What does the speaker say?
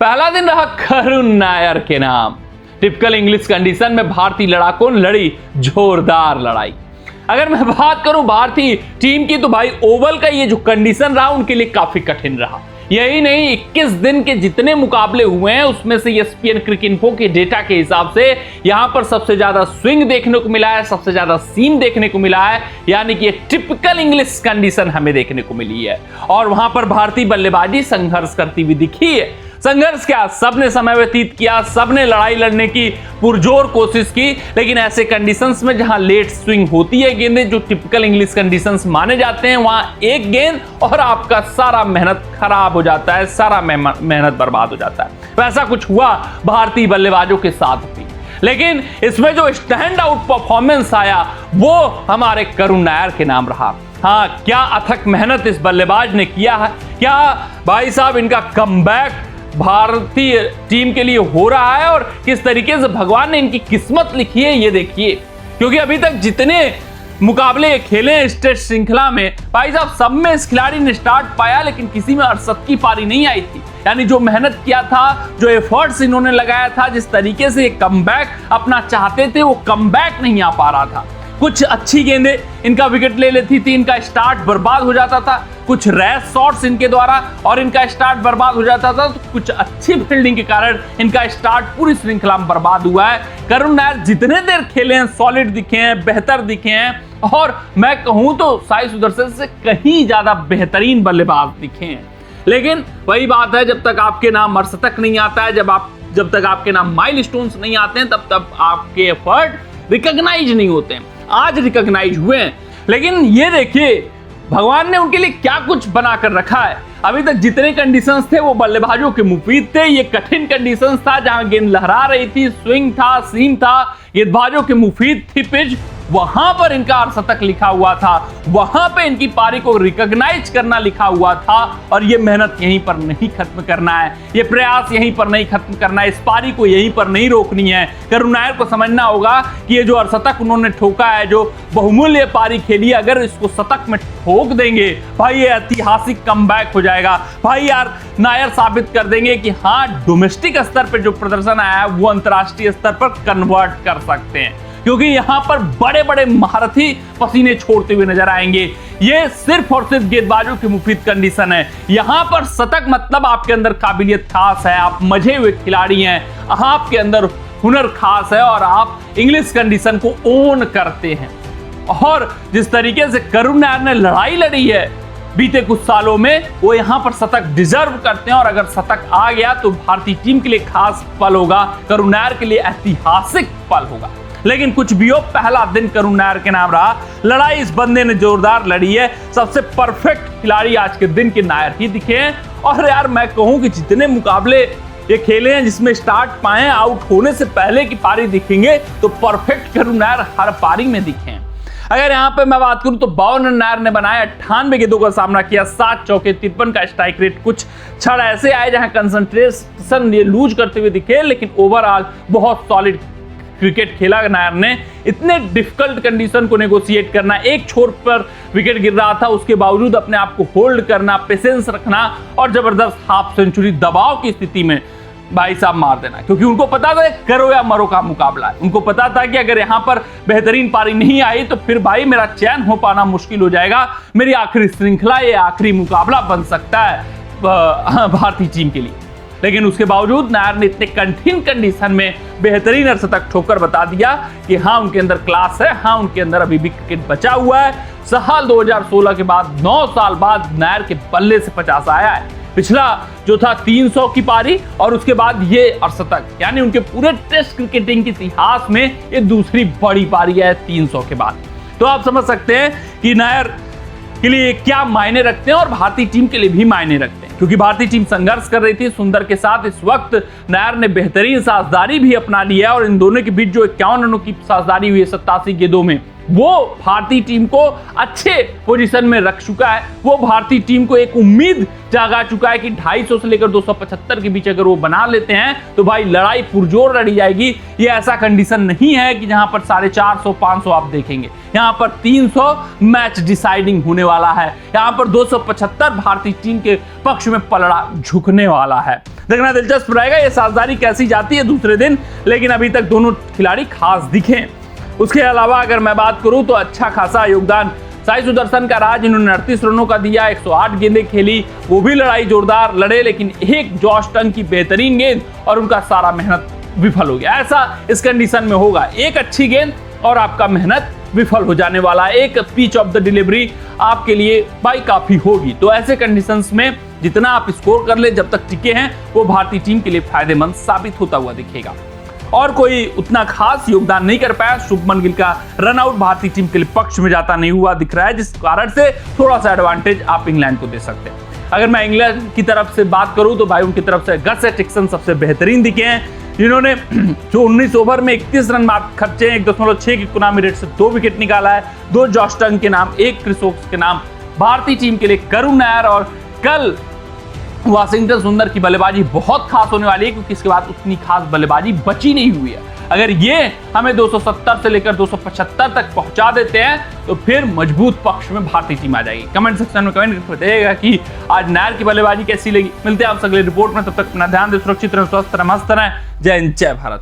पहला दिन रहा करुण नायर के नाम। टिपिकल इंग्लिश कंडीशन में भारतीय लड़ाकों ने लड़ी जोरदार लड़ाई। अगर मैं बात करूं भारतीय टीम की तो भाई ओवल का ये जो कंडीशन रहा उनके लिए काफी कठिन रहा। यही नहीं, 21 दिन के जितने मुकाबले हुए हैं उसमें से ESPN क्रिकइन्फो के डेटा के हिसाब से यहां पर सबसे ज्यादा स्विंग देखने को मिला है, सबसे ज्यादा सीम देखने को मिला है, यानी कि टिपिकल इंग्लिश कंडीशन हमें देखने को मिली है। और वहां पर भारतीय बल्लेबाजी संघर्ष करती हुई दिखी है। संघर्ष क्या, सबने समय व्यतीत किया, सबने लड़ाई लड़ने की पुरजोर कोशिश की, लेकिन ऐसे कंडीशंस में जहां लेट स्विंग होती है गेंदें, जो टिपिकल इंग्लिश कंडीशंस माने जाते हैं, वहां एक गेंद और आपका सारा मेहनत खराब हो जाता है, सारा मेहनत बर्बाद हो जाता है। वैसा कुछ हुआ भारतीय बल्लेबाजों के साथ भी, लेकिन इसमें जो स्टैंड आउट परफॉर्मेंस आया वो हमारे करुण नायर के नाम रहा। हाँ, क्या अथक मेहनत इस बल्लेबाज ने किया है, क्या भाई साहब इनका कमबैक भारतीय टीम के लिए हो रहा है और किस तरीके से भगवान ने इनकी किस्मत लिखी है ये देखिए। क्योंकि अभी तक जितने मुकाबले खेले इस टेस्ट श्रृंखला में भाई साहब, सब में इस खिलाड़ी ने स्टार्ट पाया, लेकिन किसी में 68 की पारी नहीं आई थी। यानी जो मेहनत किया था, जो एफर्ट्स इन्होंने लगाया था, जिस तरीके से कमबैक अपना चाहते थे, वो कमबैक नहीं आ पा रहा था। कुछ अच्छी गेंदें इनका विकेट ले लेती थी, इनका स्टार्ट बर्बाद हो जाता था, कुछ रैश शॉट्स इनके द्वारा और इनका स्टार्ट बर्बाद हो जाता था, तो कुछ अच्छी फील्डिंग के कारण इनका स्टार्ट पूरी श्रृंखला में बर्बाद हुआ है। करुण नायर जितने देर खेले हैं सॉलिड दिखे हैं, बेहतर दिखे हैं, और मैं कहूं तो साई सुदर्शन से कहीं ज्यादा बेहतरीन बल्लेबाज दिखे हैं। लेकिन वही बात है, जब तक आपके नाम अर्धशतक नहीं आता है, जब तक आपके नाम माइलस्टोन्स नहीं आते हैं, तब तक आपके एफर्ट रिकॉग्नाइज नहीं होते हैं। आज रिकॉग्नाइज हुए हैं, लेकिन ये देखिए भगवान ने उनके लिए क्या कुछ बना कर रखा है। अभी तक जितने कंडीशंस थे वो बल्लेबाजों के मुफीद थे। ये कठिन कंडीशंस था जहां गेंद लहरा रही थी, स्विंग था, सीम था, गेंदबाजों के मुफीद थी पिच, वहां पर इनका अर्धशतक लिखा हुआ था, वहां पे इनकी पारी को रिकॉग्नाइज करना लिखा हुआ था। और ये मेहनत यहीं पर नहीं खत्म करना है, ये प्रयास यहीं पर नहीं खत्म करना है, इस पारी को यहीं पर नहीं रोकनी है। करुण नायर को समझना होगा कि ये जो अर्धशतक उन्होंने ठोका है, जो बहुमूल्य पारी खेली, अगर इसको शतक में ठोक देंगे भाई, ये ऐतिहासिक कमबैक हो जाएगा। भाई यार नायर साबित कर देंगे कि हाँ, डोमेस्टिक स्तर पर जो प्रदर्शन आया है वो अंतर्राष्ट्रीय स्तर पर कन्वर्ट कर सकते हैं, क्योंकि यहां पर बड़े बड़े महारथी पसीने छोड़ते हुए नजर आएंगे। ये सिर्फ और सिर्फ गेंदबाजों की मुफीद कंडीशन है। यहां पर शतक मतलब आपके अंदर काबिलियत खास है, आप मजे हुए खिलाड़ी हैं, आपके अंदर हुनर खास है और आप इंग्लिश कंडीशन को ओन करते हैं। और जिस तरीके से करुण नायर ने लड़ाई लड़ी है बीते कुछ सालों में, वो यहां पर शतक डिजर्व करते हैं। और अगर शतक आ गया तो भारतीय टीम के लिए खास पल होगा, करुण नायर के लिए ऐतिहासिक पल होगा। लेकिन कुछ भी हो, पहला दिन करुण नायर के नाम रहा। लड़ाई इस बंदे ने जोरदार लड़ी है। सबसे परफेक्ट खिलाड़ी आज के दिन के नायर ही दिखे हैं। और यार मैं कहूं कि जितने मुकाबले ये खेले हैं जिसमें स्टार्ट पाए, आउट होने से पहले की पारी दिखेंगे तो परफेक्ट करुण नायर हर पारी में दिखे हैं। अगर यहां पे मैं बात करूं तो 52 रन नायर ने बनाया, 98 गेंदों का सामना किया, 7 चौके, 53 का स्ट्राइक रेट। कुछ क्षण ऐसे आए जहां कंसंट्रेशन ये लूज करते हुए दिखे, लेकिन ओवरऑल बहुत सॉलिड क्रिकेट खेला नायर ने। इतने डिफिकल्ट कंडीशन को नेगोशिएट करना, एक छोर पर विकेट गिर रहा था, उसके बावजूद अपने आप को होल्ड करना, पेशेंस रखना और जबरदस्त हाफ सेंचुरी दबाव की स्थिति में भाई साहब मार देना। क्योंकि उनको पता था करो या मरो का मुकाबला है। उनको पता था कि अगर यहां पर बेहतरीन पारी नहीं आई तो फिर भाई मेरा चयन हो पाना मुश्किल हो जाएगा, मेरी आखिरी श्रृंखला, ये आखिरी मुकाबला बन सकता है भारतीय टीम के लिए। लेकिन उसके बावजूद नायर ने इतने कठिन कंडीशन में बेहतरीन अर्धशतक ठोकर बता दिया कि हाँ, उनके अंदर क्लास है, हाँ, उनके अंदर अभी भी क्रिकेट बचा हुआ है। साल 2016 के बाद 9 साल बाद नायर के बल्ले से 50 आया है। पिछला जो था 300 की पारी और उसके बाद ये अर्धशतक, यानी उनके पूरे टेस्ट क्रिकेटिंग के इतिहास में ये दूसरी बड़ी पारी है 300 के बाद। तो आप समझ सकते हैं कि नायर के लिए क्या मायने रखते हैं और भारतीय टीम के लिए भी मायने रखते हैं। क्योंकि भारतीय टीम संघर्ष कर रही थी सुंदर के साथ। इस वक्त नायर ने बेहतरीन साझेदारी भी अपना ली है और इन दोनों के बीच जो 51 रनों की साझेदारी हुई है 87 गेंदों में, वो भारतीय टीम को अच्छे पोजीशन में रख चुका है। वो भारतीय टीम को एक उम्मीद जगा चुका है कि 250 से लेकर 275 के बीच अगर वो बना लेते हैं तो भाई लड़ाई पुरजोर लड़ी जाएगी। ये ऐसा कंडीशन नहीं है कि जहां पर 450 500 आप देखेंगे, यहां पर 300 मैच डिसाइडिंग होने वाला है। यहां पर 275 भारतीय टीम के पक्ष में पलड़ा झुकने वाला है। देखना दिलचस्प रहेगा ये साझेदारी कैसी जाती है दूसरे दिन, लेकिन अभी तक दोनों खिलाड़ी खास दिखे। उसके अलावा अगर मैं बात करूं तो अच्छा खासा योगदान साई सुदर्शन का रहा, जिन्होंने 38 रनों का दिया, 108 गेंदें खेली, वो भी लड़ाई जोरदार लड़े, लेकिन एक जॉश टंग की बेहतरीन गेंद और उनका सारा मेहनत विफल हो गया। ऐसा इस कंडीशन में होगा, एक अच्छी गेंद और आपका मेहनत विफल हो जाने वाला है। एक पिच ऑफ द डिलीवरी आपके लिए भाई काफी होगी। तो ऐसे कंडीशंस में जितना आप स्कोर कर ले, जब तक टिके हैं, वो भारतीय टीम के लिए फायदेमंद साबित होता हुआ दिखेगा। और कोई उतना खास योगदान नहीं कर पाया। शुभमन गिल का रनआउट भारतीय टीम के लिए पक्ष में जाता नहीं हुआ दिख रहा है, जिस कारण से थोड़ा सा एडवांटेज आप इंग्लैंड को दे सकते हैं। अगर मैं इंग्लैंड की तरफ से बात करूं तो भाई उनकी तरफ से गस एटिक्सन सबसे बेहतरीन दिखे हैं, जिन्होंने जो 19 ओवर में 31 रन खर्चे, 1.6 की इकोनॉमी रेट से 2 विकेट निकाला है, 2 जॉश टंग के नाम, 1 क्रिस वोक्स के नाम भारतीय टीम के लिए करुण नायर। और कल वाशिंगटन सुंदर की बल्लेबाजी बहुत खास होने वाली है, क्योंकि इसके बाद उतनी खास बल्लेबाजी बची नहीं हुई है। अगर ये हमें 270 से लेकर 275 तक पहुंचा देते हैं तो फिर मजबूत पक्ष में भारतीय टीम आ जाएगी। कमेंट सेक्शन में कमेंट करके बताइएगा कि आज नायर की बल्लेबाजी कैसी लगी। मिलते हैं आप अगले रिपोर्ट में, तब तक अपना ध्यान दें, सुरक्षित रहें, स्वस्थ रहें, मस्त रहें। जय हिंद, जय भारत।